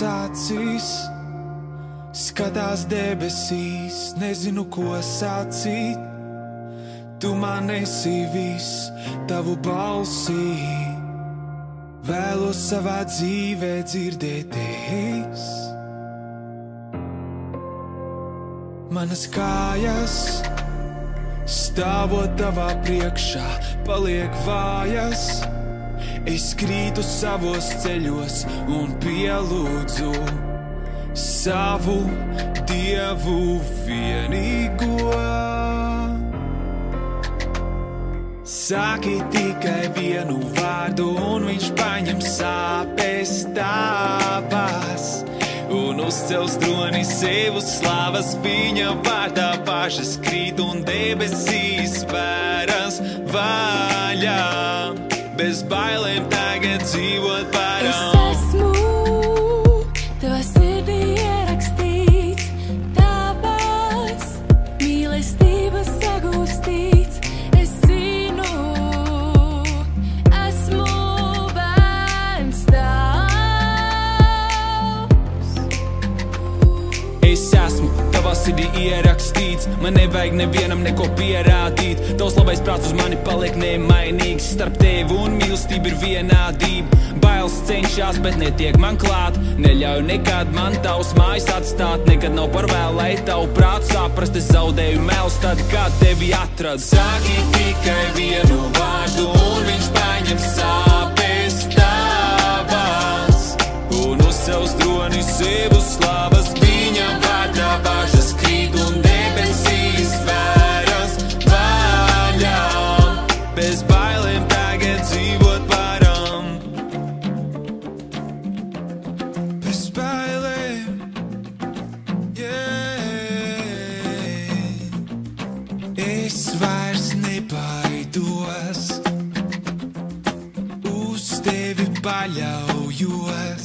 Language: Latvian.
acīs, skatās debesīs, nezinu, ko sacīt. Tu man esi viss, tavu balsī vēlos savā dzīvē dzirdēties. Manas kājas, stāvot tavā priekšā, paliek vājas. Es krītu savos ceļos un pielūdzu savu Dievu vienīgo. Saki tikai vienu vārdu un viņš paņem sāpes tavas un uzcels troni sev uz slavas. Viņa vārdā pašas krīt un debesīs vēras vaļā. Bez bailēm tagad dzīvot varam. Es esmu tavā sirdī ierakstīts, tavas mīlestības sagūstīts. Es zinu, esmu bērns tavs. Es esmu tavā sirdī ierakstīts, man nevajag nevienam neko pierādīt. Tavs labais prāts uz mani paliek nemainīgs, starp tevi un mīlestību ir vienādība. Bailes cenšas, bet netiek man klāt, neļauj nekad man tavs mājas atstāt. Nekad nav par vēl, lai tavu prātu saprast, es zaudēju melus tad, kad tevi atradu. Saki tikai vienu vārdu un viņš paņem sāpes tavas un uzcels troni sev uz slavas. Viņa vārdā bažas krīt un debesīs vēras vaļā. Bez bailēm tagad dzīvot varam. Bez bailēm, es vairs nebaidos, uz tevi paļaujos.